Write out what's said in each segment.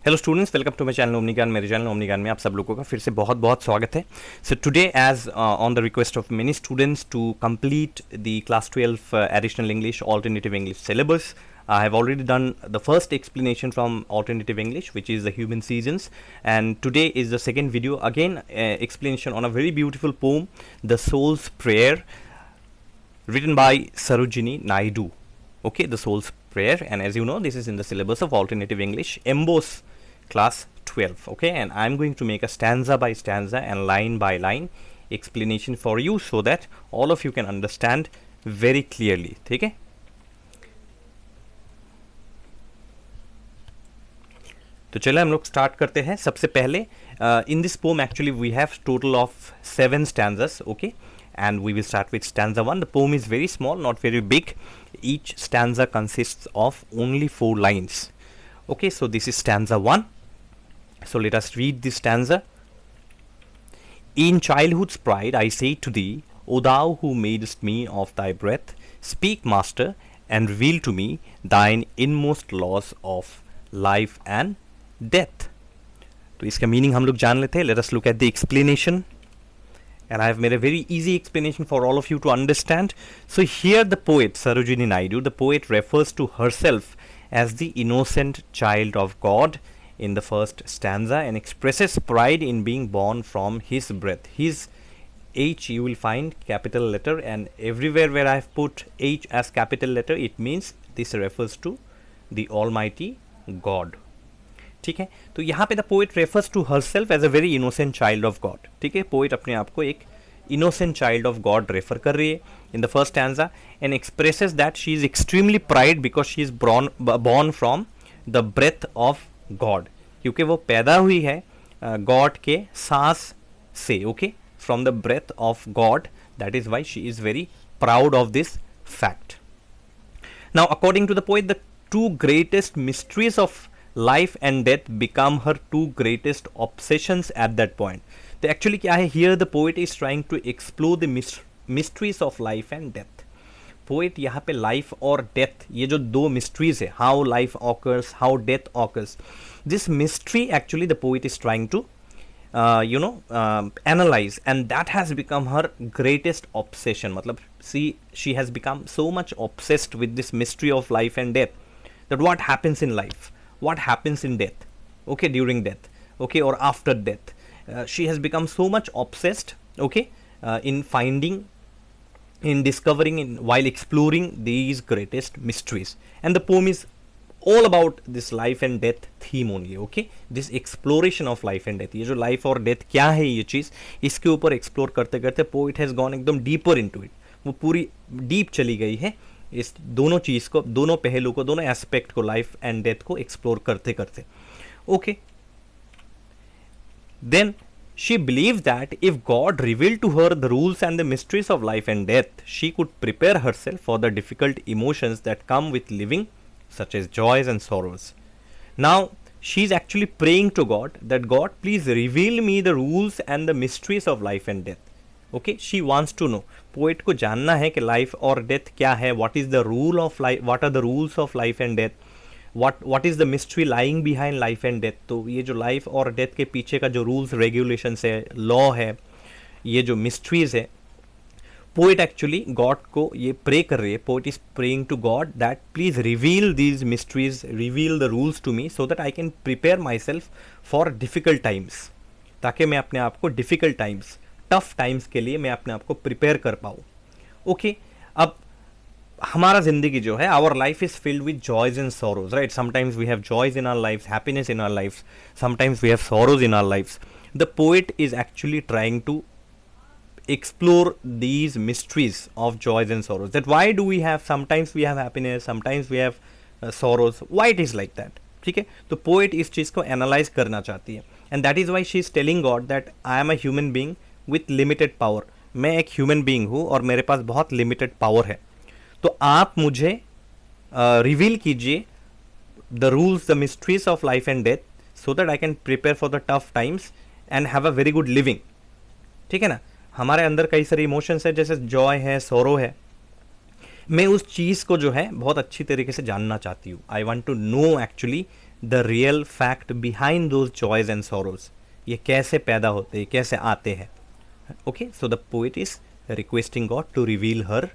Hello students, welcome to my channel Omni Gyan. मेरे channel Omni ज्ञान में आप सब लोगों का फिर से बहुत बहुत स्वागत है। So today as on the request of many students to complete the class 12 additional English alternative English syllabus, I have already done the first explanation from alternative English, which is the human seasons, and today is the second video, again explanation on a very beautiful poem, The Soul's Prayer, written by Sarojini Naidu. Okay, The Soul's Prayer, and as you know, this is in the syllabus of alternative English, MBOSE class 12. Okay, and I'm going to make a stanza by stanza and line by line explanation for you so that all of you can understand very clearly. ठीक है, तो चलो हम लोग start करते हैं। सबसे पहले in this poem actually we have total of 7 stanzas. Okay, and we will start with stanza 1. The poem is very small, not very big. Each stanza consists of only 4 lines. Okay, so this is stanza 1. So let us read this stanza. In childhood's pride I say to thee, O thou who madest me of thy breath, speak, Master, and reveal to me thine inmost laws of life and death. तो इसका meaning हम लोग जान लेते हैं. Let us look at the explanation. And I have made a very easy explanation for all of you to understand. So here the poet Sarojini Naidu, the poet refers to herself as the innocent child of God in the first stanza and expresses pride in being born from his breath. His H you will find capital letter, and everywhere where I have put H as capital letter, it means this refers to the Almighty God. ठीक है, तो यहाँ पे the poet refers to herself as a very innocent child of God. ठीक है, poet अपने आप को एक innocent child of God refer कर रही है in the first stanza and expresses that she is extremely pride because she is born from the breath of God, क्योंकि वो पैदा हुई है गॉड के सांस से. Okay, from the breath of God, that is why she is very proud of this fact. Now according to the poet, the 2 greatest mysteries of life and death become her 2 greatest obsessions at that point. तो actually क्या है, here the poet is trying to explore the mysteries of life and death. Poet यहाँ पे life और death, ये जो 2 mysteries है, how life occurs, how death occurs, this mystery actually the poet is trying to analyze, and that has become her greatest obsession. मतलब she has become so much obsessed with this mystery of life and death, that what happens in life, what happens in death, okay, during death, okay, or after death. She has become so much obsessed, okay, in finding, in discovering, while exploring these greatest mysteries. And the poem is all about this life and death theme only. Okay, this exploration of life and death, ये जो life और death क्या है, ये चीज़ इसके ऊपर explore करते करते poet has gone एकदम deeper into it. वो पूरी deep चली गई है इस दोनों चीज़ को, दोनों पहलू को, दोनों एस्पेक्ट को, लाइफ एंड डेथ को एक्सप्लोर करते करते. Okay, then she believed that if God revealed to her the rules and the mysteries of life and death, she could prepare herself for the difficult emotions that come with living, such as joys and sorrows. Now she is actually praying to God that God, please reveal me the rules and the mysteries of life and death. Okay, she wants to know. Poet को जानना है कि life और death क्या है, what is the rule of life, what are the rules of life and death, what is the mystery lying behind life and death. तो ये जो लाइफ और डेथ के पीछे का जो रूल्स रेगुलेशंस है, लॉ है, ये जो मिस्ट्रीज है, पोएट एक्चुअली गॉड को ये प्रे कर रही है. Poet is praying to God that please reveal these mysteries, reveal the rules to me, so that I can prepare myself for difficult times, ताकि मैं अपने आप को डिफिकल्ट टाइम्स, टफ टाइम्स के लिए मैं अपने आप को प्रिपेयर कर पाऊँ. ओके, अब हमारा ज़िंदगी जो है, our life is filled with joys and sorrows, right. Sometimes we have joys in our life, happiness in our life, sometimes we have sorrows in our life. The poet is actually trying to explore these mysteries of joys and sorrows, that why do we have, sometimes we have happiness, sometimes we have sorrows, why it is like that. ठीक है, तो poet इस चीज़ को analyse करना चाहती है, and that is why she is telling God that I am a human being with limited power. मैं एक ह्यूमन बीइंग हूँ और मेरे पास बहुत लिमिटेड पावर है, तो आप मुझे रिवील कीजिए the rules, the mysteries of life and death, so that I can prepare for the tough times and have a very good living. ठीक है ना, हमारे अंदर कई सारे इमोशंस है, जैसे जॉय है, सोरो है, मैं उस चीज़ को जो है बहुत अच्छी तरीके से जानना चाहती हूँ. I want to know actually the real fact behind those joys and sorrows, ये कैसे पैदा होते हैं, कैसे आते हैं. Okay, so the poet is requesting God to reveal her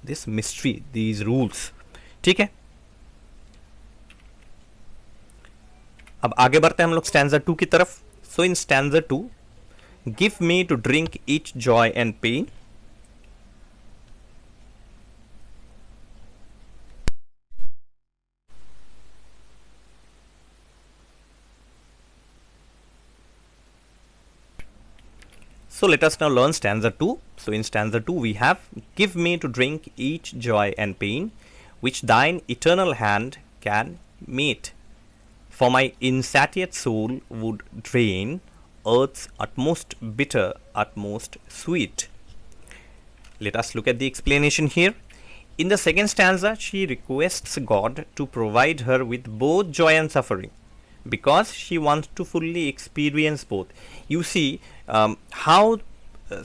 this mystery, these rules. ठीक है, अब आगे बढ़ते हैं हम लोग स्टैंजा 2 की तरफ. So in stanza 2, give me to drink each joy and pain. So let us now learn stanza 2. So in stanza 2 we have, give me to drink each joy and pain, which thine eternal hand can meet. For my insatiate soul would drain earth's utmost bitter, utmost sweet. Let us look at the explanation here. In the second stanza, she requests God to provide her with both joy and suffering, because she wants to fully experience both. You see how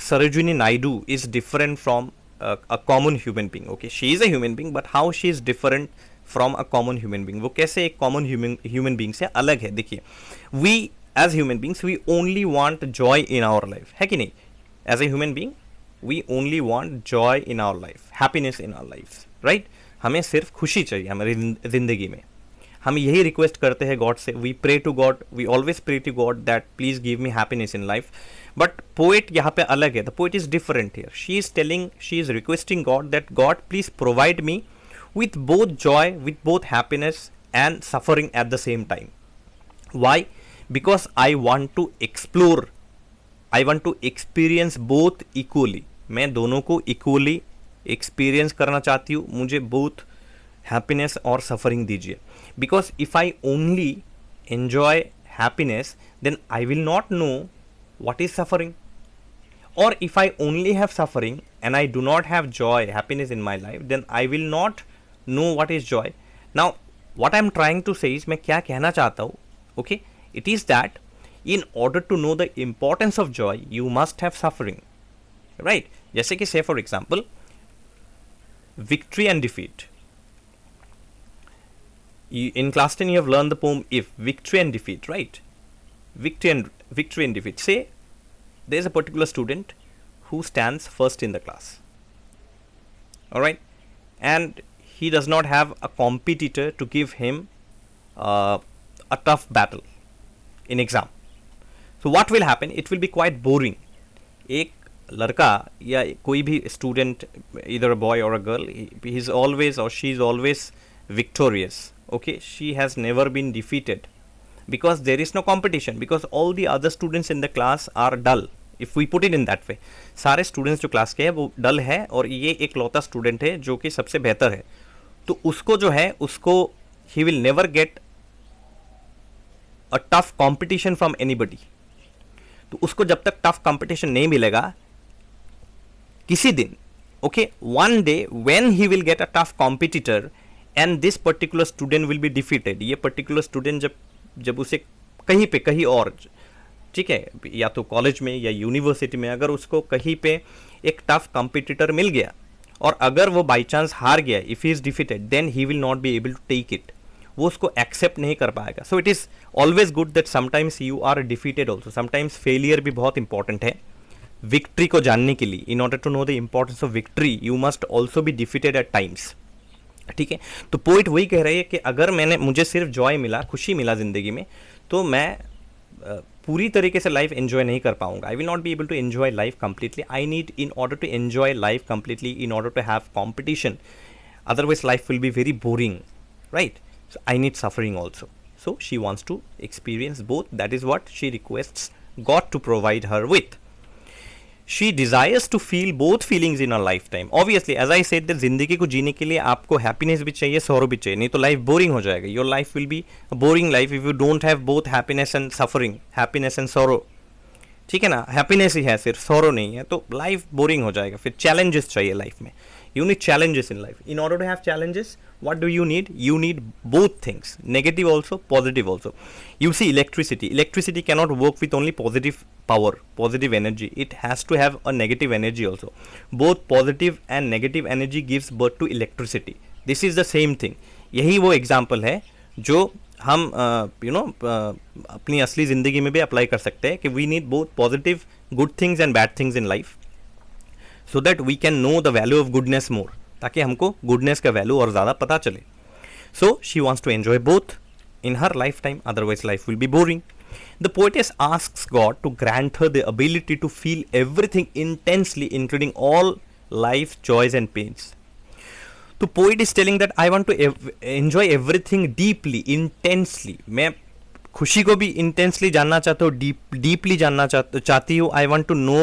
Sarojini Naidu is different from a common human being. Okay, she is a human being, but how she is different from a common human being, वो कैसे एक common human being से अलग है. देखिए, we as human beings, we only want joy in our life, है कि नहीं? As a human being, we only want joy in our life, happiness in our lives, right? हमें सिर्फ खुशी चाहिए हमारी जिंदगी में. हम यही रिक्वेस्ट करते हैं गॉड से. We pray to God, we always pray to God that please give me happiness in life. But poet यहाँ पे अलग है. The poet is different here. She is telling, she is requesting God that God please provide me with both joy, with both happiness and suffering at the same time. Why? Because I want to explore, I want to experience both equally. मैं दोनों को equally experience करना चाहती हूँ. मुझे both happiness और suffering दीजिए. Because if I only enjoy happiness, then I will not know what is suffering. Or if I only have suffering and I do not have joy, happiness in my life, then I will not know what is joy. Now what I am trying to say is, मैं क्या कहना चाहता हूँ, okay, it is that in order to know the importance of joy, you must have suffering, right? जैसे कि say for example, victory and defeat. In class 10 you have learned the poem If, victory and defeat, right? Victory and defeat. Say there is a particular student who stands first in the class, all right, and he does not have a competitor to give him a tough battle in exam. So what will happen? It will be quite boring. एक लड़का या कोई भी student, either a boy or a girl, he is always or she is always victorious. Okay, she has never been defeated because there is no competition, because all the other students in the class are dull. If we put it in that way, सारे students जो class के हैं वो dull है और ये एक लौता student है जो कि सबसे बेहतर है. तो उसको जो है, उसको he will never get a tough competition from anybody. तो उसको जब तक tough competition नहीं मिलेगा किसी दिन, okay, one day when he will get a tough competitor and this particular student will be defeated. ये particular student जब उसे कहीं पे कहीं और, ठीक है, या तो कॉलेज में या यूनिवर्सिटी में, अगर उसको कहीं पे एक टफ कॉम्पिटिटर मिल गया और अगर वो बाई चांस हार गया, if he is defeated, then he will not be able to take it. वो उसको एक्सेप्ट नहीं कर पाएगा. So it is always good that sometimes you are defeated also. Sometimes failure भी बहुत इंपॉर्टेंट है विक्ट्री को जानने के लिए. In order to know the importance of victory, you must also be defeated at times. ठीक है, तो पोइट वही कह रही है कि अगर मुझे सिर्फ जॉय मिला, खुशी मिला जिंदगी में, तो मैं पूरी तरीके से लाइफ एंजॉय नहीं कर पाऊंगा. I will not be able to enjoy life completely. I need, in order to enjoy life completely, in order to have competition, otherwise life will be very boring, right? So I need suffering also. So she wants to experience both. That is what she requests God to provide her with. She desires to feel both feelings in her lifetime. Obviously, as I said, that जिंदगी को जीने के लिए आपको happiness भी चाहिए, sorrow भी चाहिए, नहीं तो life boring हो जाएगा. Your life will be a boring life if you don't have both happiness and suffering, happiness and sorrow. ठीक है ना, happiness ही है सिर्फ, sorrow नहीं है, तो life boring हो जाएगा. फिर challenges चाहिए life में. You need challenges in life. In order to have challenges, what do you need? You need both things, negative also, positive also. You see electricity. Electricity cannot work with only positive power, positive energy. It has to have a negative energy also. Both positive and negative energy gives birth to electricity. This is the same thing. यही वो example है जो हम अपनी असली ज़िंदगी में भी अप्लाई कर सकते हैं कि we need both positive good things and bad things in life, so that we can know the value of goodness more, ताकि हमको गुडनेस का वैल्यू और ज़्यादा पता चले. So she wants to enjoy both in her lifetime, otherwise life will be boring. The poetess asks God to grant her the ability to feel everything intensely, including all life's joys and pains. The poet is telling that I want to enjoy everything deeply, intensely. मैं खुशी को भी intensely जानना चाहता हूँ, deeply जानना चाहती हूँ. I want to know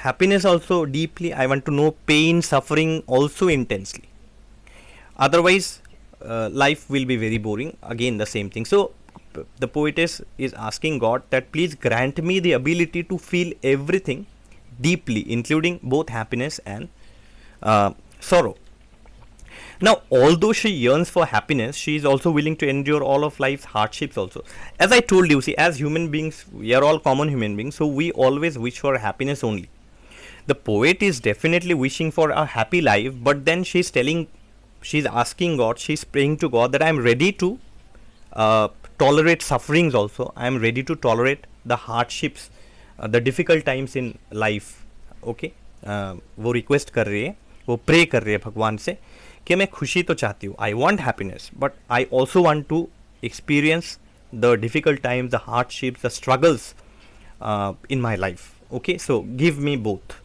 happiness also deeply. I want to know pain, suffering also intensely. Otherwise, life will be very boring. Again the same thing. So the poetess is asking God that please grant me the ability to feel everything deeply, including both happiness and sorrow. Now although she yearns for happiness, she is also willing to endure all of life's hardships also. As I told you, see, as human beings, we are all common human beings, so we always wish for happiness only. The poet is definitely wishing for a happy life, but then she's asking God, she's praying to God that I am ready to tolerate sufferings also. I am ready to tolerate the hardships, the difficult times in life. Okay, वो request कर रही है, वो pray कर रही है भगवान से कि मैं खुशी तो चाहती हूँ, I want happiness, but I also want to experience the difficult times, the hardships, the struggles in my life. Okay, so give me both.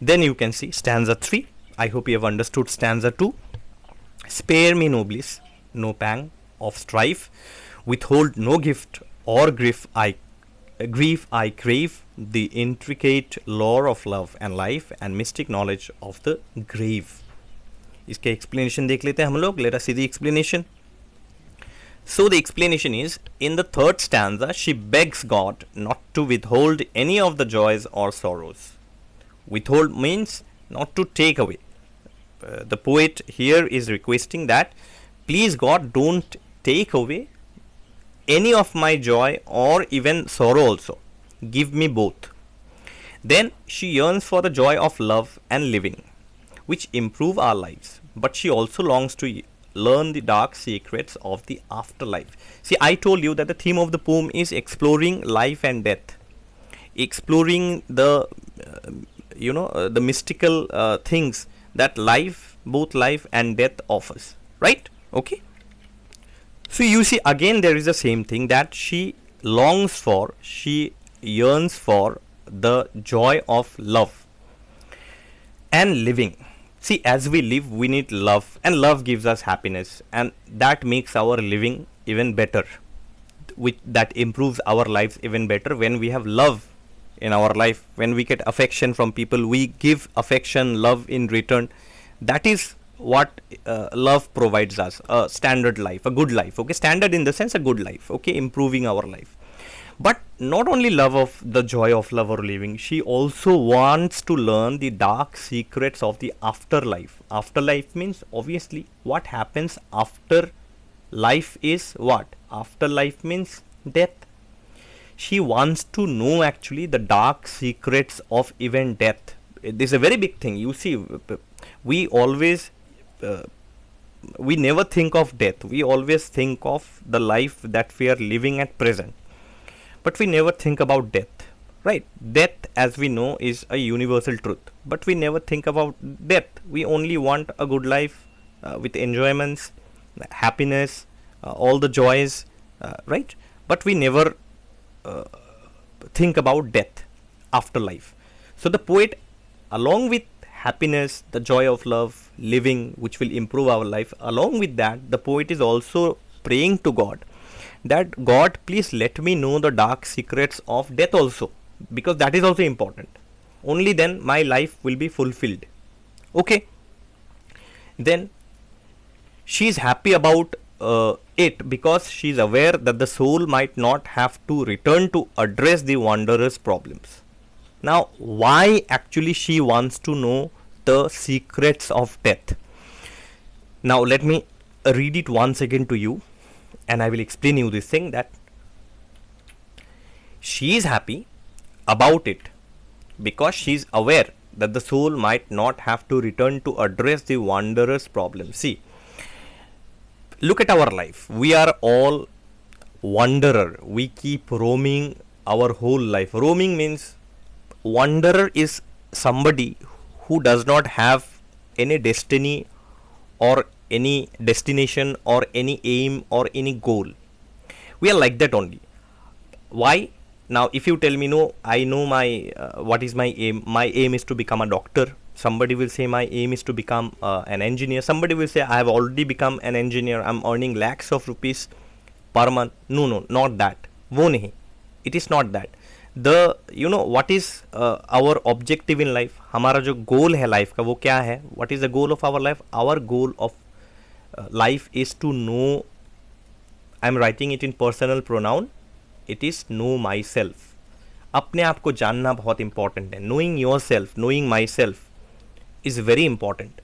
Then you can see stanza 3. I hope you have understood stanza 2. Spare me no bliss, no pang of strife, withhold no gift or grief I crave, the intricate lore of love and life and mystic knowledge of the grave. इसके explanation देख लेते हैं हम लोग. Let us see the explanation. So the explanation is, in the third stanza, she begs God not to withhold any of the joys or sorrows. Withhold means not to take away. The poet here is requesting that, please God, don't take away any of my joy or even sorrow also. Give me both. Then she yearns for the joy of love and living, which improve our lives. But she also longs to learn the dark secrets of the afterlife. See, I told you that the theme of the poem is exploring life and death, exploring the the mystical things that life, both life and death offers, right? Okay, so you see, again there is the same thing that she longs for, she yearns for the joy of love and living. See, as we live, we need love, and love gives us happiness, and that makes our living even better, that improves our lives even better. When we have love in our life, when we get affection from people, we give affection, love in return. That is what love provides us, a standard life, a good life. Okay, standard in the sense a good life. Okay, improving our life. But not only love of the joy of love or living, she also wants to learn the dark secrets of the afterlife. Afterlife means obviously what happens after life is what? Afterlife means death. She wants to know actually the dark secrets of even death. This is a very big thing. You see, we always, we never think of death. We always think of the life that we are living at present. But we never think about death, right? Death, as we know, is a universal truth. But we never think about death. We only want a good life with enjoyments, happiness, all the joys, right? But we never think about death, afterlife. So the poet, along with happiness, the joy of love, living, which will improve our life, along with that, the poet is also praying to God that God, please let me know the dark secrets of death also, because that is also important. Only then my life will be fulfilled. Okay, then she is happy about it because she is aware that the soul might not have to return to address the wanderer's problems. Now, why actually she wants to know the secrets of death? Now let me read it once again to you, and I will explain you this thing, that she is happy about it because she is aware that the soul might not have to return to address the wanderer's problem. See, look at our life. We are all wanderer. We keep roaming our whole life. Roaming means wanderer is somebody who does not have any destiny or any destination or any aim or any goal. We are like that only. Why? Now if you tell me, no, I know my what is my aim is to become a doctor. Somebody will say my aim is to become an engineer. Somebody will say I have already become an engineer, I'm earning lakhs of rupees per month. No, not that. वो नहीं. It is not that. The what is our objective in life? हमारा जो goal है life का वो क्या है? What is the goal of our life? Our goal of life is to know. I am writing it in personal pronoun. It is know myself. अपने आप को जानना बहुत important है. Knowing yourself, knowing myself is very important.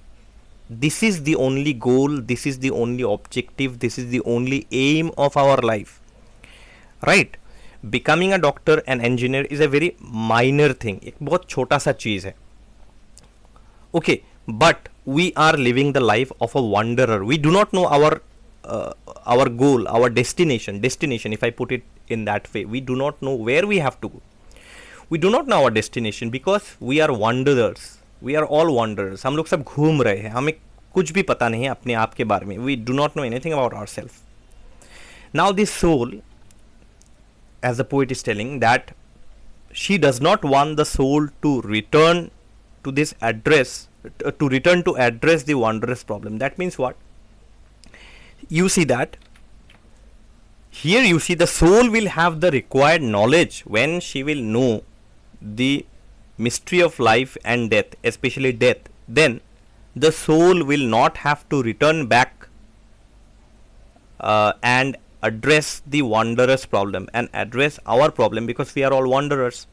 This is the only goal, this is the only objective, this is the only aim of our life. Right? Becoming a doctor and engineer is a very minor thing. एक बहुत छोटा सा चीज़ है. Okay, but we are living the life of a wanderer. We do not know our goal, our destination. If I put it in that way, we do not know where we have to go. We do not know our destination because we are wanderers. We are all wanderers. हम लोग सब घूम रहे हैं. हमें कुछ भी पता नहीं है अपने आप के बारे में. We do not know anything about ourselves. Now this soul, as the poet is telling, that she does not want the soul to return to this address, to return to address the wanderer's problem. That means what? You see that here you see the soul will have the required knowledge when she will know the mystery of life and death, especially death. Then the soul will not have to return back and address the wanderer's problem and address our problem, because we are all wanderers.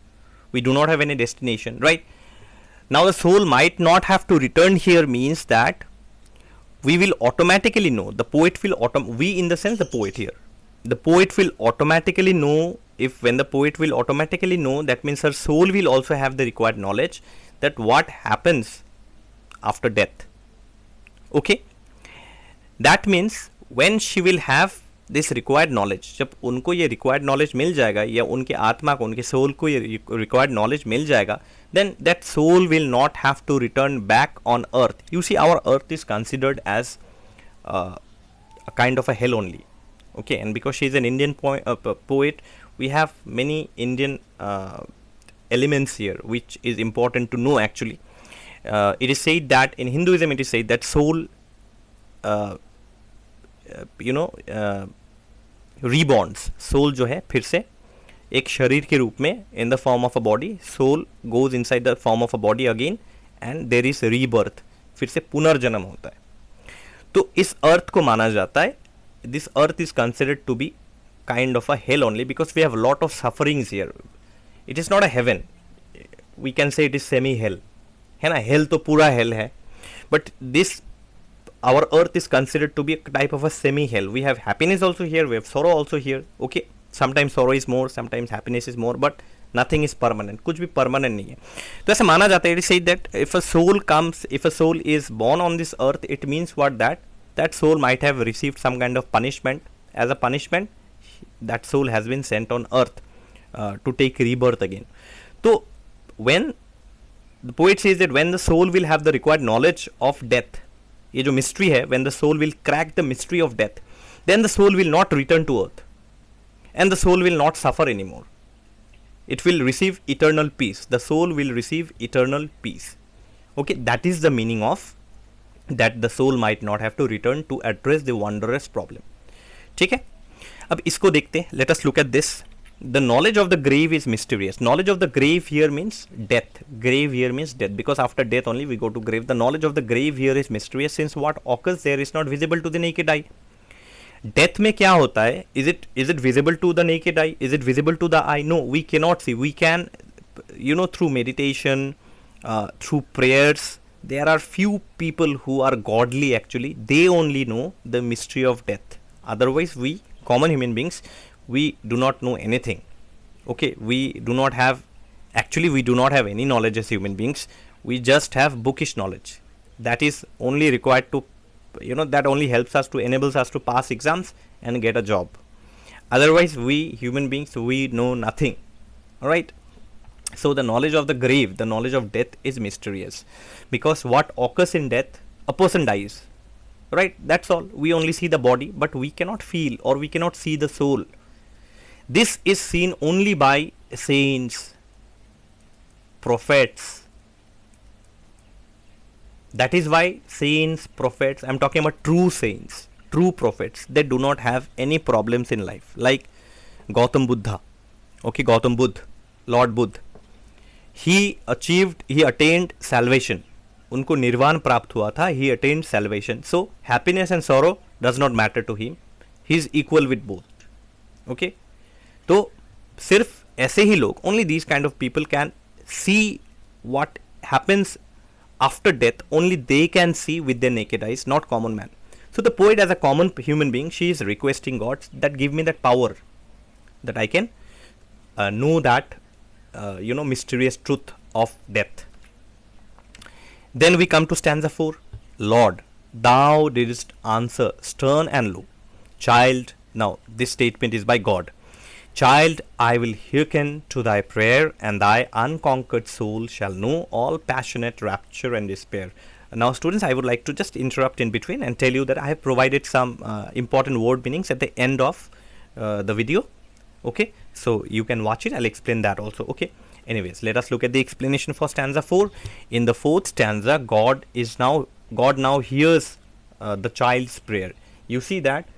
We do not have any destination, right? Now the soul might not have to return here means that we will automatically know. The poet will we in the sense the poet here. The poet will automatically know. If when the poet will automatically know, that means her soul will also have the required knowledge that what happens after death. Okay, that means when she will have this required knowledge, जब उनको ये required knowledge मिल जाएगा या उनके आत्मा को, उनके soul को ये required knowledge मिल जाएगा, then that soul will not have to return back on earth. You see, our earth is considered as a kind of a hell only. Okay, and because she is an Indian poet, we have many Indian elements here which is important to know actually. It is said that in Hinduism it is said that soul reborns. Soul जो है फिर से एक शरीर के रूप में in the form of a body, soul goes inside the form of a body again and there is rebirth. फिर से पुनर्जन्म होता है. तो इस अर्थ को माना जाता है, this earth is considered to be kind of a hell only because we have a lot of sufferings here. It is not a heaven. We can say it is semi hell. है ना, hell तो पूरा hell है, but this our earth is considered to be a type of a semi hell. We have happiness also here, we have sorrow also here. Okay, sometimes sorrow is more, sometimes happiness is more, but nothing is permanent. कुछ भी permanent नहीं है. तो ऐसा माना जाता है. It is said that if a soul comes, if a soul is born on this earth, it means what? That soul might have received some kind of punishment. As a punishment, that soul has been sent on earth to take rebirth again. So when the poet says that when the soul will have the required knowledge of death, ये जो mystery है, when the soul will crack the mystery of death, then the soul will not return to earth and the soul will not suffer anymore. It will receive eternal peace. The soul will receive eternal peace. Okay, that is the meaning of that the soul might not have to return to address the wanderer's problem. ठीक है, अब इसको देखते हैं. Let us look at this. The knowledge of the grave is mysterious. Knowledge of the grave here means death. Grave here means death, because after death only we go to grave. The knowledge of the grave here is mysterious since what occurs there is not visible to the naked eye. Death में क्या होता है? Is it visible to the naked eye? Is it visible to the eye? No, we cannot see. We can, through meditation, through prayers. There are few people who are godly actually. They only know the mystery of death. Otherwise, we common human beings, we do not know anything. Okay, we do not have any knowledge as human beings. We just have bookish knowledge. That is only required to, that only helps us to, enables us to pass exams and get a job. Otherwise, we human beings, we know nothing. Alright. So the knowledge of the grave, the knowledge of death is mysterious. Because what occurs in death, a person dies. Right? That's all. We only see the body, but we cannot feel or we cannot see the soul. This is seen only by saints, prophets. That is why saints, prophets, I'm talking about true saints, true prophets, they do not have any problems in life. Like Gautam Buddha, Gautam Buddha, Lord Buddha. He attained salvation. उनको निर्वाण प्राप्त हुआ था. He attained salvation. So happiness and sorrow does not matter to him. He is equal with both. Okay. तो सिर्फ ऐसे ही लोग, only these kind of people can see what happens after death. Only they can see with their naked eyes, not common man. So the poet, as a common human being, she is requesting God that give me that power, that I can know that mysterious truth of death. Then we come to stanza 4. Lord, thou didst answer stern and low. Child, now this statement is by God. Child, I will hearken to thy prayer, and thy unconquered soul shall know all passionate rapture and despair. Now students, I would like to just interrupt in between and tell you that I have provided some important word meanings at the end of the video. Okay, so you can watch it. I'll explain that also. Okay, anyways, let us look at the explanation for stanza 4. In the 4th stanza, God now hears the child's prayer. You see that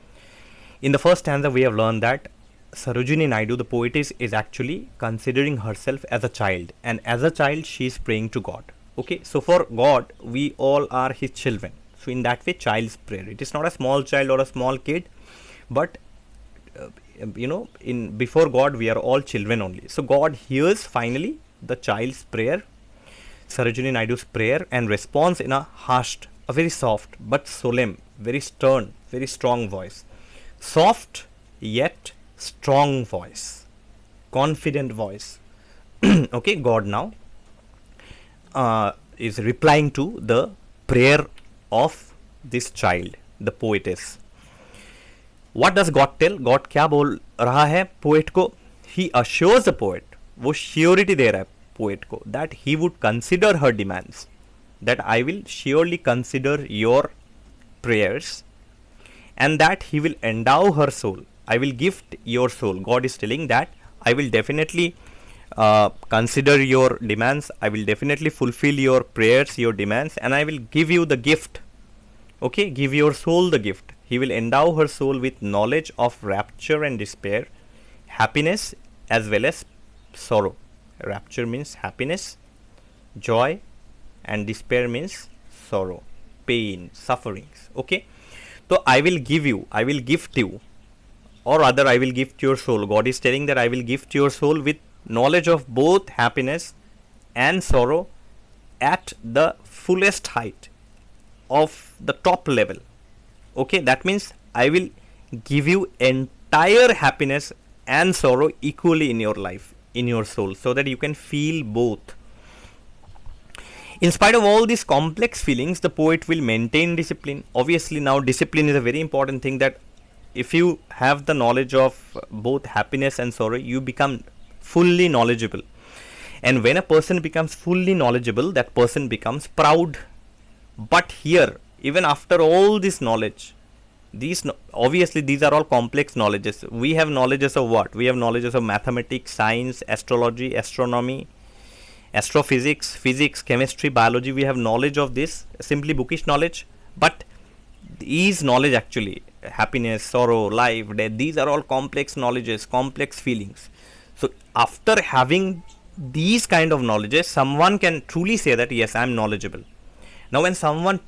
in the first stanza we have learned that Sarojini Naidu, the poetess, is actually considering herself as a child, and as a child she is praying to God. Okay, so for God, we all are his children. So in that way, child's prayer. It is not a small child or a small kid, but before God we are all children only. So God hears finally the child's prayer, Sarojini Naidu's prayer, and responds in a hushed, a very soft but solemn, very stern, very strong voice. Soft yet strong voice, confident voice. Okay, God now is replying to the prayer of this child, the poetess. What does God tell? God क्या बोल रहा है poet को? He assures the poet, वो surety दे रहा है poet को, that he would consider her demands, that I will surely consider your prayers, and that he will endow her soul. I will gift your soul. God is telling that I will definitely consider your demands. I will definitely fulfill your prayers, your demands, and I will give you the gift. Okay, give your soul the gift. He will endow her soul with knowledge of rapture and despair, happiness as well as sorrow. Rapture means happiness, joy, and despair means sorrow, pain, sufferings. Okay, so I will give you, I will gift you, or rather I will gift your soul. God is telling that I will gift your soul with knowledge of both happiness and sorrow at the fullest height of the top level. Okay, that means I will give you entire happiness and sorrow equally in your life, in your soul, so that you can feel both. In spite of all these complex feelings, the poet will maintain discipline. Obviously, now discipline is a very important thing, that if you have the knowledge of both happiness and sorrow, you become fully knowledgeable. And when a person becomes fully knowledgeable, that person becomes proud. But here, even after all this knowledge, obviously these are all complex knowledges. We have knowledges of what? We have knowledges of mathematics, science, astrology, astronomy, astrophysics, physics, chemistry, biology. We have knowledge of this, simply bookish knowledge. But these knowledge actually, happiness, sorrow, life, death, these are all complex knowledges, complex feelings. So after having these kind of knowledges, someone can truly say that yes, I am knowledgeable. Now when someone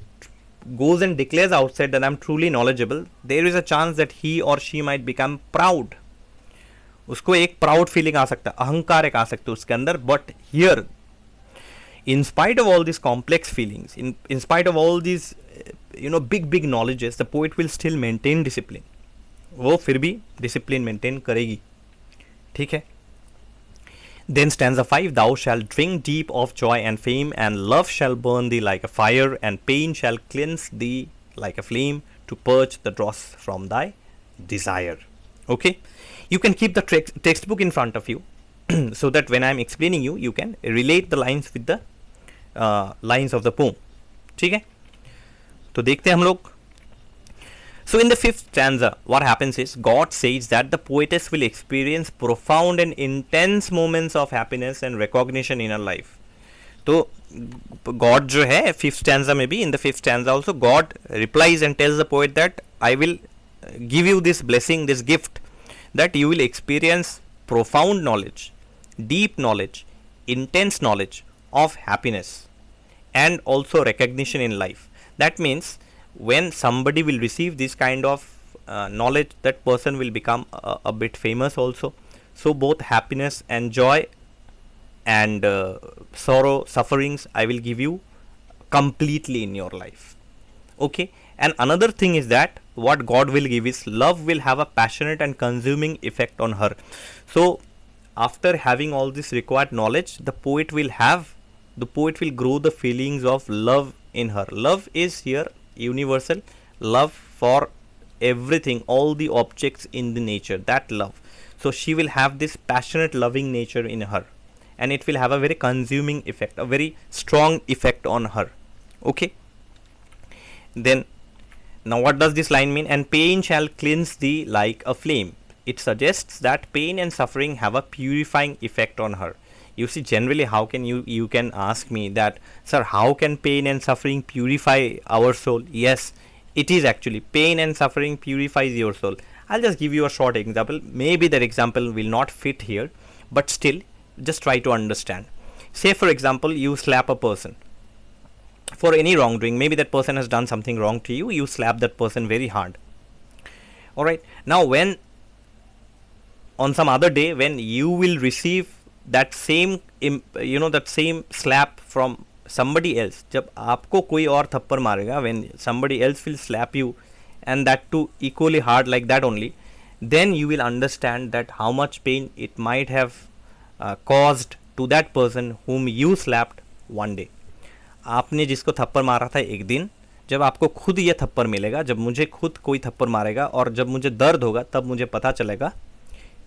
goes and declares outside that I am truly knowledgeable, there is a chance that he or she might become proud. उसको एक proud feeling आ सकता है, अहंकार एक आ सकता है उसके अंदर. But here, in spite of all these complex feelings, in spite of all these big knowledges, the poet will still maintain discipline. वो फिर भी discipline maintain करेगी. ठीक है. Then stanza 5, thou shalt drink deep of joy and fame, and love shall burn thee like a fire, and pain shall cleanse thee like a flame, to purge the dross from thy desire. Okay, you can keep the textbook in front of you so that when I am explaining you, you can relate the lines with the lines of the poem. ठीक है, तो देखते हैं हम लोग. So in the 5th stanza, what happens is God says that the poetess will experience profound and intense moments of happiness and recognition in her life. तो God जो है 5th stanza में भी, in the 5th stanza also, God replies and tells the poet that I will give you this blessing, this gift, that you will experience profound knowledge, deep knowledge, intense knowledge of happiness, and also recognition in life. That means when somebody will receive this kind of knowledge, that person will become a bit famous also. So both happiness and joy and sorrow, sufferings, I will give you completely in your life. Okay, and another thing is that what God will give is love will have a passionate and consuming effect on her. So after having all this required knowledge, the poet will grow the feelings of love in her. Love is here universal, love for everything, all the objects in the nature, that love. So she will have this passionate loving nature in her, and it will have a very consuming effect, a very strong effect on her. Okay, then now what does this line mean? And pain shall cleanse thee like a flame. It suggests that pain and suffering have a purifying effect on her. You see, generally, how can you can ask me that, sir, how can pain and suffering purify our soul? Yes, it is actually, pain and suffering purifies your soul. I'll just give you a short example. Maybe that example will not fit here, but still, just try to understand. Say, for example, you slap a person for any wrongdoing. Maybe that person has done something wrong to you. You slap that person very hard. Alright. Now, when on some other day, when you will receive that same that same slap from somebody else, जब आपको कोई और थप्पड़ मारेगा, when somebody else will slap you, and that too equally hard like that only, then you will understand that how much pain it might have caused to that person whom you slapped one day. आपने जिसको थप्पड़ मारा था एक दिन, जब आपको खुद ये थप्पड़ मिलेगा, जब मुझे खुद कोई थप्पड़ मारेगा और जब मुझे दर्द होगा, तब मुझे पता चलेगा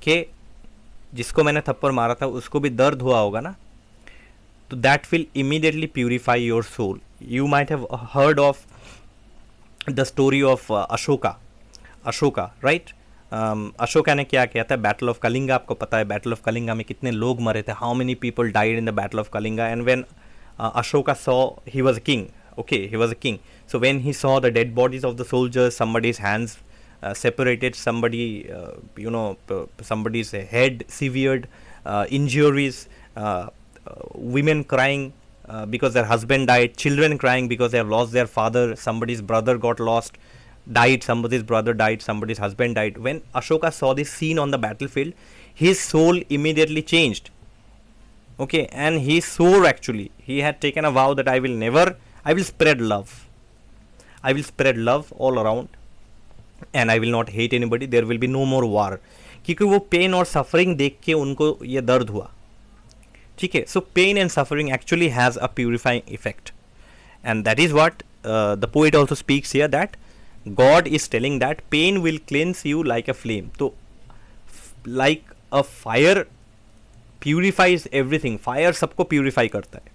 कि जिसको मैंने थप्पड़ मारा था उसको भी दर्द हुआ होगा ना. तो that will immediately purify your soul. You might have heard of the story of Ashoka, right? Ashoka ने क्या किया था? बैटल ऑफ कलिंगा, आपको पता है बैटल ऑफ कलिंगा में कितने लोग मरे थे, how many people died in the battle of Kalinga. And when Ashoka saw, he was a king, okay, he was a king. So when he saw the dead bodies of the soldiers, somebody's hands separated, somebody's head severed, injuries, women crying because their husband died, children crying because they have lost their father, somebody's brother got lost, died, somebody's brother died, somebody's husband died. When Ashoka saw this scene on the battlefield, his soul immediately changed. Okay, and he swore, actually, he had taken a vow that I will spread love. I will spread love all around, and I will not hate anybody. There will be no more war. क्योंकि वो pen और suffering देख के उनको ये दर्द हुआ. ठीक है, so pain and suffering actually has a purifying effect, and that is what the poet also speaks here, that God is telling that pain will cleanse you like a flame. So like a fire purifies everything, fire सबको purify करता है.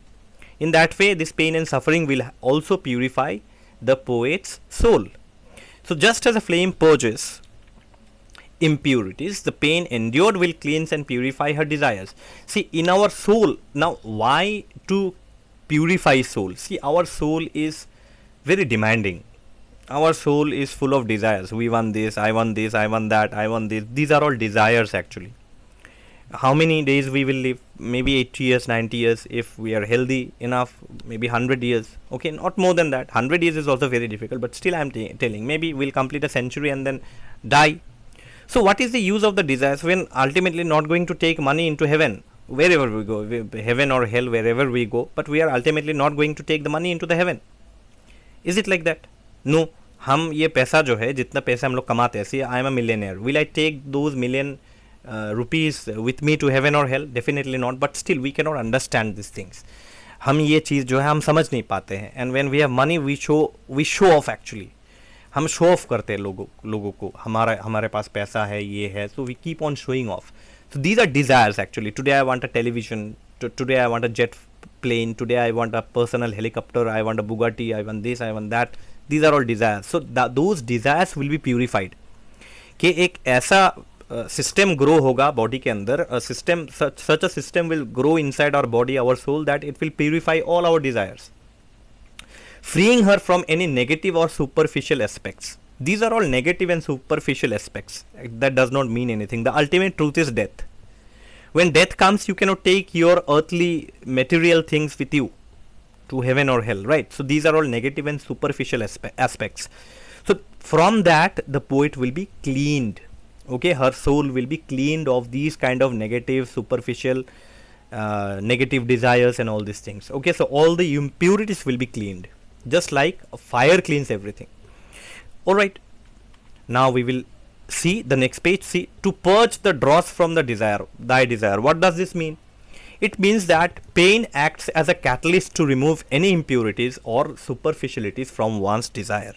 In that way, this pain and suffering will also purify the poet's soul. So just as a flame purges impurities, the pain endured will cleanse and purify her desires. See, in our soul, now why to purify soul? See, our soul is very demanding. Our soul is full of desires. We want this, I want this, I want that, I want this. These are all desires actually. How many days we will live? Maybe 80 years, 90 years if we are healthy enough, maybe 100 years. Okay, not more than that. 100 years is also very difficult, but still I am telling, maybe we'll complete a century and then die. So what is the use of the desires when ultimately not going to take money into heaven? Wherever we go, heaven or hell, wherever we go, but we are ultimately not going to take the money into the heaven. Is it like that? No. हम ये पैसा जो है, जितना पैसा हम लोग कमाते हैं, see, I am a millionaire. Will I take those million rupees with me to heaven or hell? Definitely not. But still we cannot understand these things. हम ये चीज़ जो है हम समझ नहीं पाते हैं. And when we have money we show off actually. हम शो ऑफ करते हैं लोगों को, हमारे पास पैसा है, ये है, so we keep on showing off. So these are desires actually. Today I want a television, today I want a jet plane, today I want a personal helicopter, I want a Bugatti, I want this, I want that. These are all desires. So those desires will be purified. कि एक ऐसा system grow होगा body के अंदर, system such a system will grow inside our body, our soul, that it will purify all our desires, freeing her from any negative or superficial aspects. These are all negative and superficial aspects. That does not mean anything. The ultimate truth is death. When death comes, you cannot take your earthly material things with you to heaven or hell, right? So these are all negative and superficial aspects. So from that, the poet will be cleaned. Okay, her soul will be cleaned of these kind of negative, superficial, negative desires and all these things. Okay, so all the impurities will be cleaned, just like a fire cleans everything. Alright, now we will see the next page. See, to purge the dross from the thy desire. What does this mean? It means that pain acts as a catalyst to remove any impurities or superficialities from one's desire.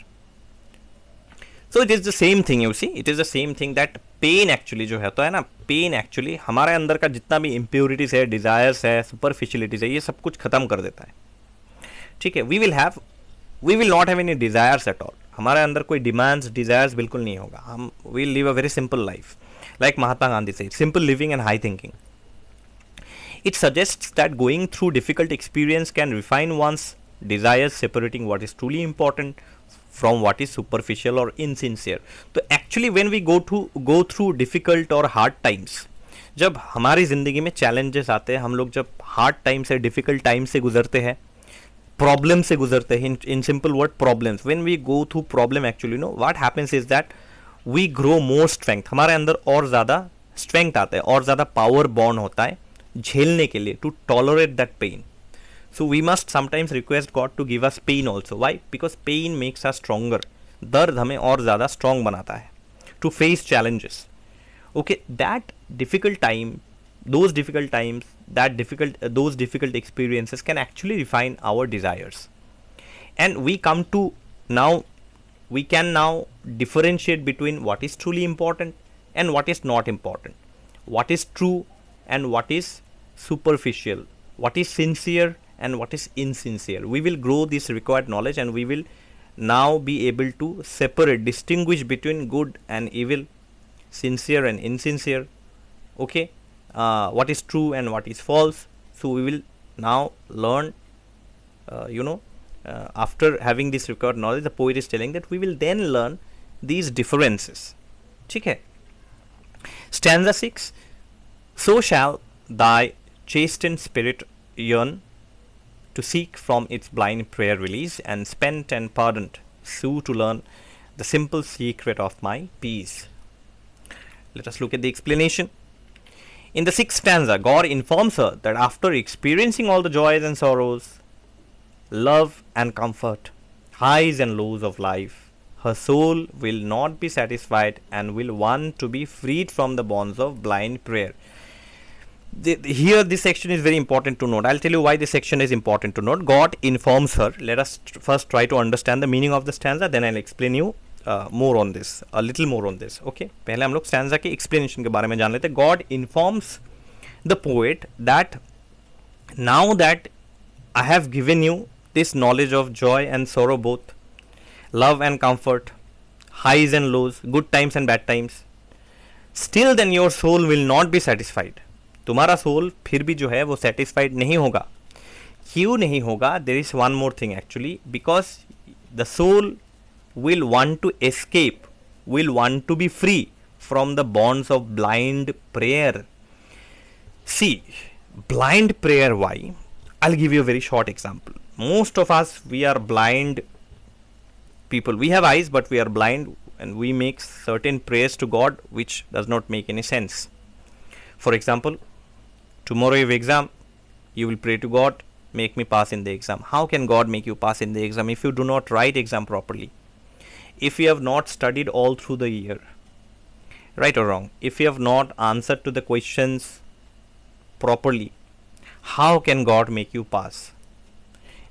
So it is the same thing, you see, it is the same thing that pain actually जो है, तो है ना, pain actually हमारे अंदर का जितना भी impurities है, desires है, superficialities है, ये सब कुछ खत्म कर देता है. ठीक है, we will not have any desires at all. हमारे अंदर कोई demands, desires बिल्कुल नहीं होगा. हम will live a very simple life, like Mahatma Gandhi said, simple living and high thinking. It suggests that going through difficult experience can refine one's desires, separating what is truly important from what is superficial or insincere. तो actually when we go through difficult or hard times, जब हमारी ज़िंदगी में challenges आते हैं, हम लोग जब hard time से difficult time से गुजरते हैं, problem से गुजरते हैं, in simple word problems, when we go through problem actually, you know what happens is that we grow more strength. हमारे अंदर और ज़्यादा strength आता है, और ज़्यादा power born होता है झेलने के लिए, to tolerate that pain. So we must sometimes request God to give us pain also. Why? Because pain makes us stronger. दर्द हमें और ज़्यादा strong बनाता है to face challenges. Okay, that difficult time, those difficult times, those difficult experiences can actually refine our desires. And we can now differentiate between what is truly important and what is not important, what is true and what is superficial, what is sincere and what is insincere. We will grow this required knowledge and we will now be able to distinguish between good and evil, sincere and insincere. Okay, what is true and what is false. So we will now learn, after having this required knowledge, the poet is telling that we will then learn these differences. Okay. Stanza 6. So shall thy chastened spirit yearn to seek from its blind prayer release, and spent and pardoned sue to learn the simple secret of my peace. Let us look at the explanation. In the 6th stanza, God informs her that after experiencing all the joys and sorrows, love and comfort, highs and lows of life, her soul will not be satisfied and will want to be freed from the bonds of blind prayer. Here this section is very important to note. I'll tell you why this section is important to note. God informs her. Let us first try to understand the meaning of the stanza, then I'll explain you more on this, a little more on this. Okay, पहले हम लोग stanza के explanation के बारे में जान लेते हैं. God informs the poet that now that I have given you this knowledge of joy and sorrow both, love and comfort, highs and lows, good times and bad times, still then your soul will not be satisfied. तुम्हारा soul फिर भी जो है वो satisfied नहीं होगा. क्यों नहीं होगा? There is one more thing actually, because the soul will want to escape, will want to be free from the bonds of blind prayer. See, blind prayer, why? I'll give you a very short example. Most of us, we are blind people. We have eyes, but we are blind, and we make certain prayers to God which does not make any sense. For example, tomorrow you have exam, you will pray to God, make me pass in the exam. How can God make you pass in the exam if you do not write exam properly? If you have not studied all through the year, right or wrong? If you have not answered to the questions properly, how can God make you pass?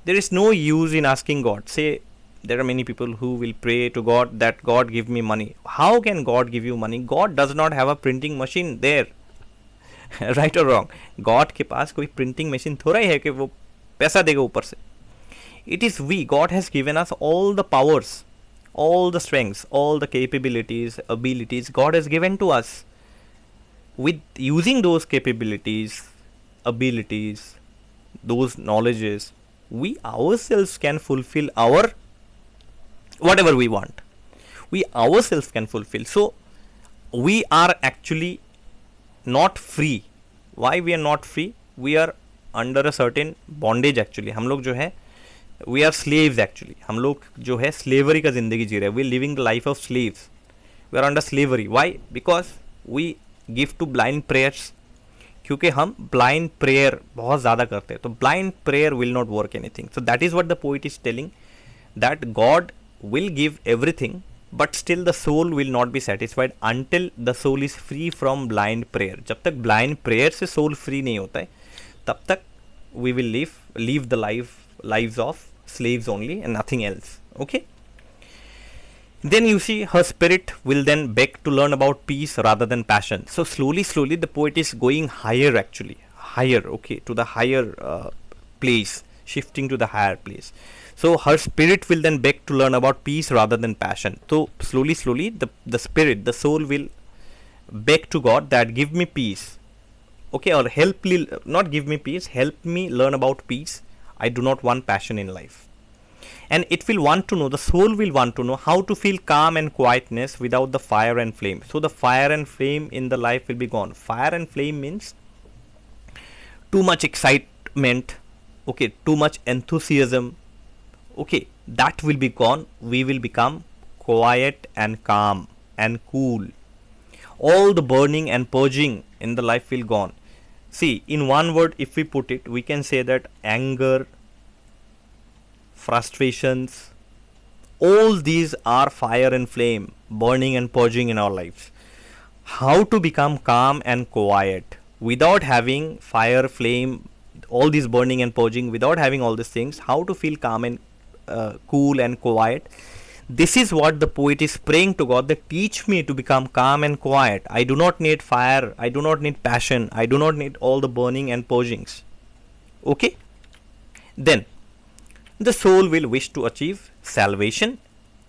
There is no use in asking God. Say there are many people who will pray to God that God give me money. How can God give you money? God does not have a printing machine there. right or wrong? God के पास कोई printing machine थोड़ा ही है कि वो पैसा देगा ऊपर से. It is we. God has given us all the powers, all the strengths, all the capabilities, abilities God has given to us. With using those capabilities, abilities, those knowledges, we ourselves can fulfill our whatever we want. We ourselves can fulfill. So we are actually not free. Why we are not free? We are under a certain bondage actually. हम लोग जो है we are slaves actually. हम लोग जो है slavery का जिंदगी जी रहे हैं. We are living the life of slaves. We are under slavery. Why? Because we give to blind prayers. क्योंकि हम blind prayer बहुत ज़्यादा करते हैं. तो blind prayer will not work anything. So that is what the poet is telling, that God will give everything, but still the soul will not be satisfied until the soul is free from blind prayer. जब तक blind prayer से soul free नहीं होता है, तब तक we will live the lives of slaves only and nothing else. Okay. Then you see her spirit will then beg to learn about peace rather than passion. So slowly the poet is going higher actually, higher, okay, to the higher place, shifting to the higher place. So her spirit will then beg to learn about peace rather than passion. So slowly the spirit, the soul will beg to God that give me peace, okay, or help me, not give me peace, help me learn about peace. I do not want passion in life. And it will want to know, the soul will want to know how to feel calm and quietness without the fire and flame. So the fire and flame in the life will be gone. Fire and flame means too much excitement, okay, too much enthusiasm, okay, that will be gone. We will become quiet and calm and cool. All the burning and purging in the life will gone. See, in one word, if we put it, we can say that anger, frustrations, all these are fire and flame, burning and purging in our lives. How to become calm and quiet without having fire, flame, all these burning and purging, without having all these things, how to feel calm and cool and quiet. This is what the poet is praying to God, that teach me to become calm and quiet. I do not need fire, I do not need passion, I do not need all the burning and purgings. Okay? Then the soul will wish to achieve salvation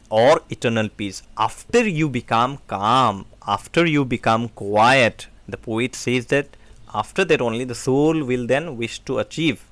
or eternal peace. After you become calm, after you become quiet, the poet says that after that only the soul will then wish to achieve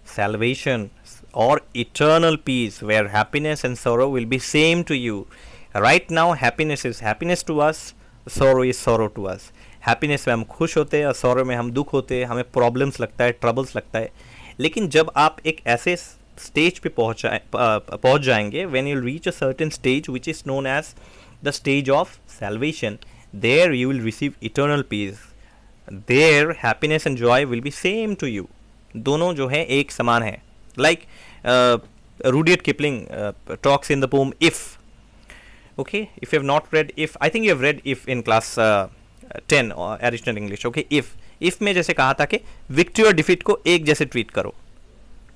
salvation or eternal peace, where happiness and sorrow will be same to you. Right now happiness is happiness to us, sorrow is sorrow to us. Happiness में हम खुश होते हैं और sorrow में हम दुख होते हैं, हमें problems लगता है, troubles लगता है. लेकिन जब आप एक ऐसे stage पे पहुंच जाएंगे, when you reach a certain stage which is known as the stage of salvation, there you will receive eternal peace. There happiness and joy will be same to you. दोनों जो है एक समान है. Like Rudyard Kipling talks in the poem If. Okay, if you have not read If, I think you have read If in class 10 or additional English. Okay, If में जैसे कहा था कि victory और defeat को एक जैसे treat करो.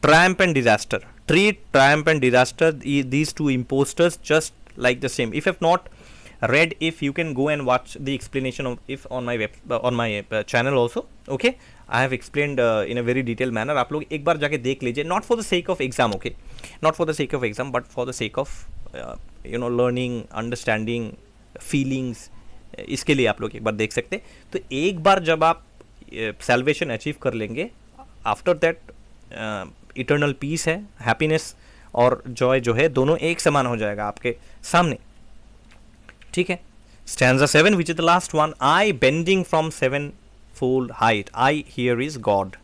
Triumph and disaster, treat triumph and disaster, these two imposters, just like the same. If you have not read If, you can go and watch the explanation of If on my channel also. Okay, I have explained in a very detailed manner. आप लोग एक बार जाके देख लीजिए, not for the sake of exam, okay, not for the sake of exam, but for the sake of learning, understanding, feelings. इसके लिए आप लोग एक बार देख सकते हैं. तो एक बार जब आप salvation achieve कर लेंगे, after that इटर्नल पीस है, हैप्पीनेस और जॉय जो है दोनों एक समान हो जाएगा आपके सामने. ठीक है. Stanza 7 which is the last one. I bending from sevenfold height. I here is God.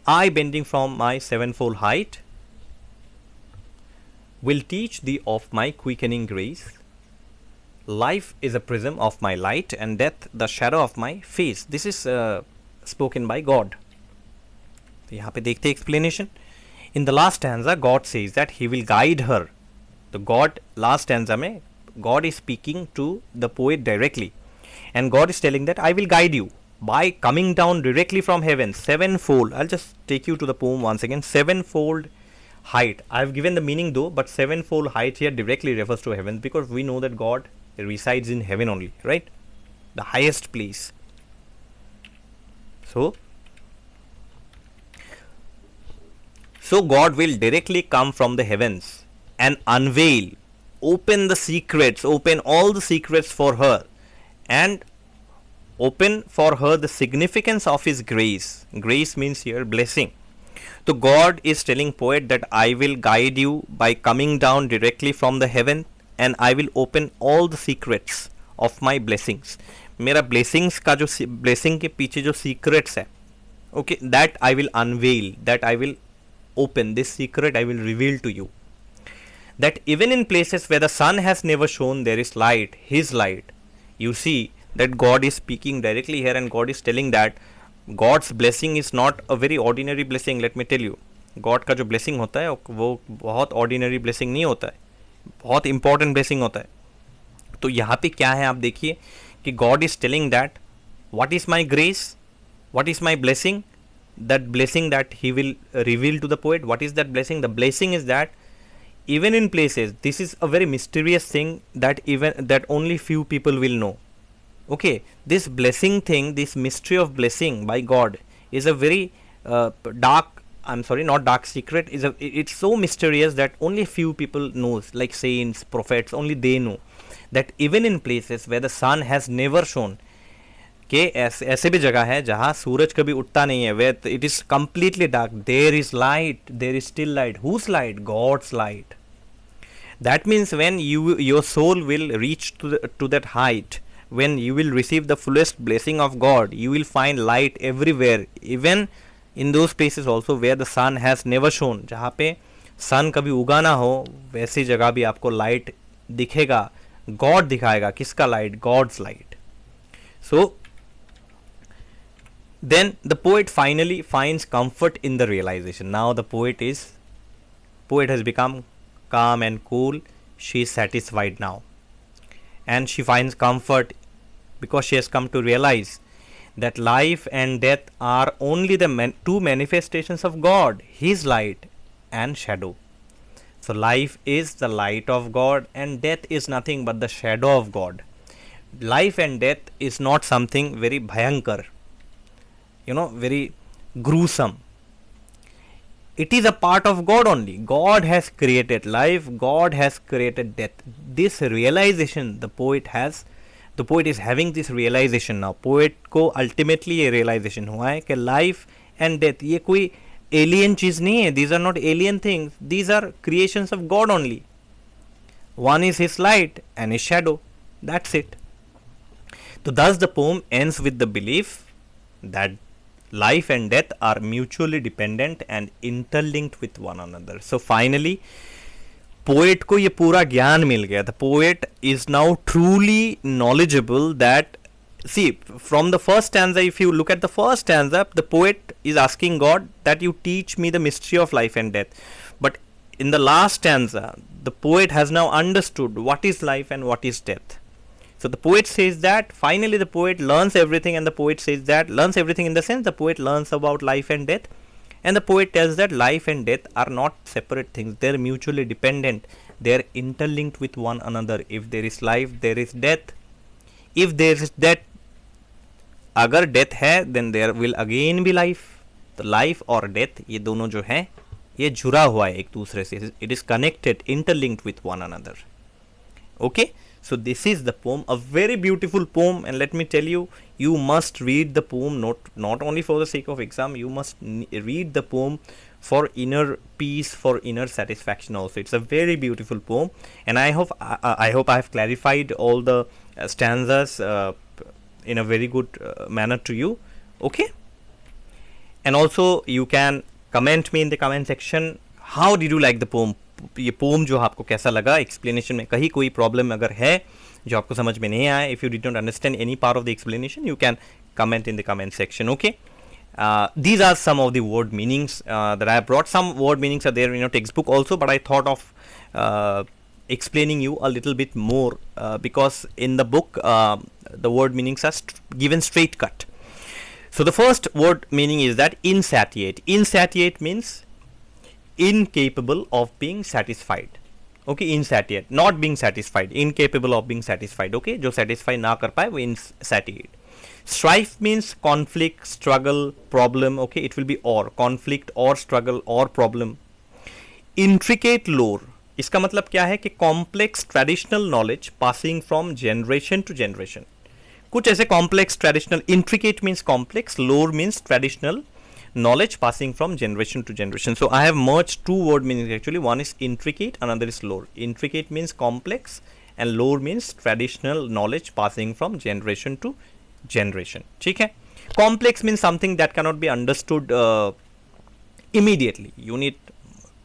I bending from my sevenfold height will teach thee of my quickening grace. Life is a prism of my light and death the shadow of my face. This is spoken by God. यहाँ पे देखते explanation. In the last stanza, God says that He will guide her. The God, last stanza में God is speaking to the poet directly. And God is telling that I will guide you by coming down directly from heaven, sevenfold. I'll just take you to the poem once again. Sevenfold height. I've given the meaning though, but sevenfold height here directly refers to heaven, because we know that God resides in heaven only, right? The highest place. So God will directly come from the heavens and unveil, open the secrets, open all the secrets for her, and open for her the significance of his grace. Grace means here blessing. So God is telling poet that I will guide you by coming down directly from the heaven, and I will open all the secrets of my blessings. मेरा blessings का जो blessing के पीछे जो secrets है, okay, that I will unveil, that I will open, this secret I will reveal to you. That even in places where the sun has never shone, there is light, his light. You see that God is speaking directly here, and God is telling that God's blessing is not a very ordinary blessing. Let me tell you, God का जो blessing होता है वो बहुत ordinary blessing नहीं होता है, बहुत important blessing होता है. तो यहाँ पे क्या है आप देखिए कि God is telling that what is my grace, what is my blessing, that blessing that he will reveal to the poet. What is that blessing? The blessing is that even in places, this is a very mysterious thing that only few people will know. Okay, this blessing thing, this mystery of blessing by God is a very not dark secret. It's so mysterious that only few people knows, like saints, prophets, only they know that even in places where the sun has never shone, के ऐसे भी जगह है जहाँ सूरज कभी उठता नहीं है, where it is completely dark, there is light, there is still light. Whose light? God's light. That means when your soul will reach to that height, when you will receive the fullest blessing of God, you will find light everywhere, even in those places also where the sun has never shone. जहाँ पे sun कभी उगा ना हो, वैसी जगह भी आपको light दिखेगा. God दिखाएगा. किसका light? God's light. So then the poet finally finds comfort in the realization. Now the poet has become calm and cool. She is satisfied now, and she finds comfort because she has come to realize that life and death are only the two manifestations of God, his light and shadow. So life is the light of God, and death is nothing but the shadow of God. Life and death is not something very bhayankar, very gruesome. It is a part of God only. God has created life, God has created death. This realization the poet is having this realization now. Poet को ultimately ये realization हुआ है कि life and death ये कोई alien चीज नहीं है. These are not alien things. These are creations of God only. One is his light and his shadow. That's it. So thus the poem ends with the belief that life and death are mutually dependent and interlinked with one another. So finally, poet को ये पूरा ज्ञान मिल गया. The poet is now truly knowledgeable that, see, from the first stanza, if you look at the first stanza, the poet is asking God that you teach me the mystery of life and death. But in the last stanza, the poet has now understood what is life and what is death. So the poet says that finally the poet learns everything, and the poet says that learns everything in the sense the poet learns about life and death, and the poet tells that life and death are not separate things. They are mutually dependent. They are interlinked with one another. If there is life, there is death. If there is death, अगर death है, then there will again be life. तो life और death ये दोनों जो हैं ये जुड़ा हुआ है एक दूसरे से. It is connected, interlinked with one another. Okay. So this is the poem, a very beautiful poem, and let me tell you, you must read the poem not only for the sake of exam, you must read the poem for inner peace, for inner satisfaction also. It's a very beautiful poem, and I hope I have clarified all the stanzas in a very good manner to you. Okay, and also you can comment me in the comment section, how did you like the poem. ये pome जो आपको कैसा लगा, explanation में कहीं कोई problem अगर है जो आपको समझ में नहीं आया, if you did not understand any part of the explanation, you can comment in the comment section. Okay, these are some of the word meanings that I have brought. Some word meanings are there in your textbook also, but I thought of explaining you a little bit more because in the book the word meanings are given straight cut. So the first word meaning is that insatiate. Insatiate means incapable of being satisfied. Okay, insatiate, not being satisfied, incapable of being satisfied. Okay, जो satisfy ना कर पाए वो insatiate. Strife means conflict, struggle, problem. Okay, it will be or conflict or struggle or problem. Intricate lore, इसका मतलब क्या है कि complex traditional knowledge passing from generation to generation. कुछ ऐसे complex traditional, intricate means complex, lore means traditional knowledge passing from generation to generation. So I have merged two word meanings actually. One is intricate, another is lore. Intricate means complex and lore means traditional knowledge passing from generation to generation. ठीक है. Complex means something that cannot be understood immediately. You need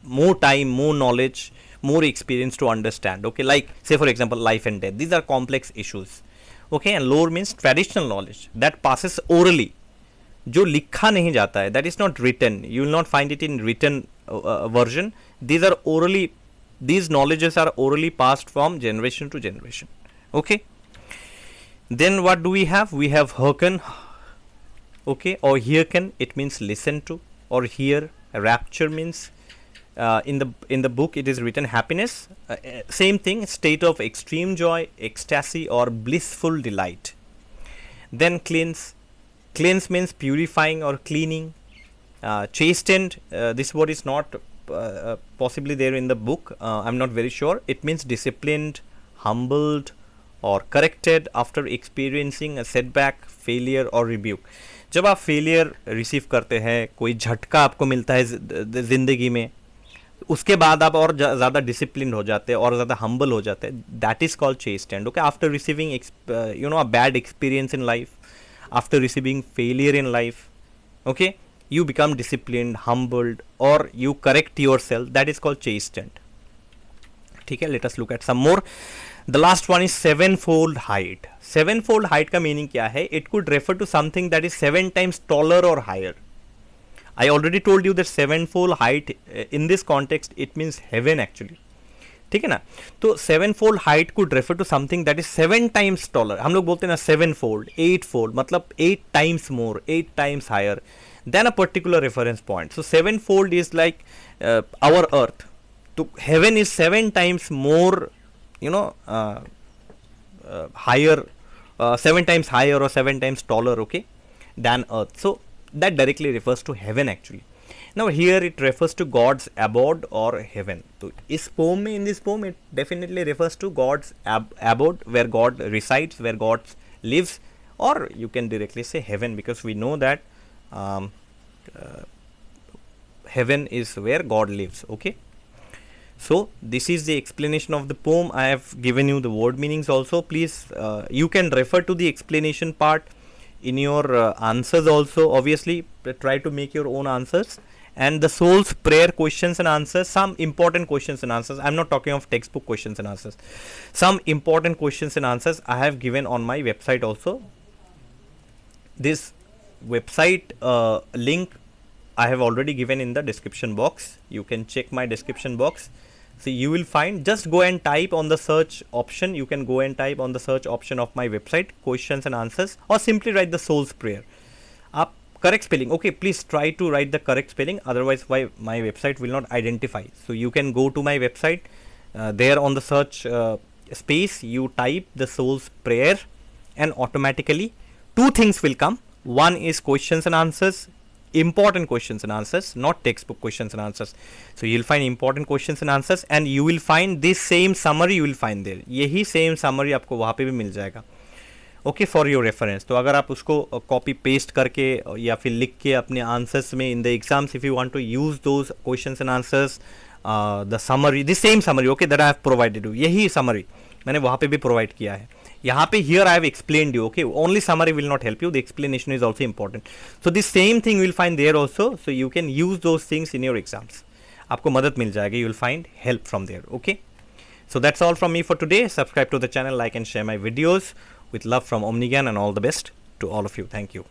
more time, more knowledge, more experience to understand. Okay, like say for example life and death. These are complex issues. Okay, and lore means traditional knowledge that passes orally. जो लिखा नहीं जाता है, that is not written. You will not find it in written version. These are orally, these knowledges are orally passed from generation to generation. Okay. Then what do we have? We have hearken. Okay, or hearken. It means listen to or hear. Rapture means in the book it is written happiness. Same thing, state of extreme joy, ecstasy, or blissful delight. Then cleanse. Cleanse means purifying or cleaning. Chastened, this word is not possibly there in the book. I'm not very sure. It means disciplined, humbled, or corrected after experiencing a setback, failure, or rebuke. जब आप failure receive करते हैं, कोई झटका आपको मिलता है ज़िंदगी में, उसके बाद आप और ज़्यादा डिसिप्लिन हो जाते हैं और ज़्यादा हम्बल हो जाते हैं. That is called chastened. Okay, after receiving a bad experience in life, after receiving failure in life, okay, you become disciplined, humbled, or you correct yourself. That is called chastened. ठीक है, let us look at some more. The last one is sevenfold height. Sevenfold height का meaning क्या है? It could refer to something that is 7 times taller or higher. I already told you that sevenfold height in this context it means heaven actually. ठीक है ना. तो sevenfold height could refer to something that is 7 times taller. हम लोग बोलते हैं ना sevenfold, eightfold, मतलब 8 times more, 8 times higher than a particular reference point. So sevenfold is like our earth. So heaven is 7 times more, higher, 7 times higher or 7 times taller, okay, than earth. So that directly refers to heaven actually. Now here it refers to God's abode or heaven. So in this poem it definitely refers to God's abode, where God resides, where God lives, or you can directly say heaven, because we know that heaven is where God lives. Okay, so this is the explanation of the poem. I have given you the word meanings also. Please you can refer to the explanation part in your answers also. Obviously try to make your own answers. And the soul's prayer questions and answers, some important questions and answers. I'm not talking of textbook questions and answers. Some important questions and answers I have given on my website also. This website link I have already given in the description box. You can check my description box. So you will find, just go and type on the search option. You can go and type on the search option of my website, questions and answers, or simply write the soul's prayer. Up correct spelling. Okay, please try to write the correct spelling, otherwise my website will not identify. So you can go to my website, there on the search space you type the soul's prayer and automatically 2 things will come. One is questions and answers, important questions and answers, not textbook questions and answers. So you will find important questions and answers, and you will find this same summary you will find there. यही same summary आपको वहाँ पे भी मिल जाएगा. Okay, for your reference. तो अगर आप उसको कॉपी पेस्ट करके या फिर लिख के अपने आंसर्स में in the exams, if you want to use those questions and answers, the summary, the same summary, okay, that I have provided you, यही समरी मैंने वहाँ पे भी प्रोवाइड किया है. यहाँ पे here I have explained you. Okay, only summary will not help you, the explanation is also important. So this same thing will find there also. So you can use those things in your exams. आपको मदद मिल जाएगी, you will find help from there. Okay, so that's all from me for today. Subscribe to the channel, like and share my videos. With love from Omni Gyan, and all the best to all of you. Thank you.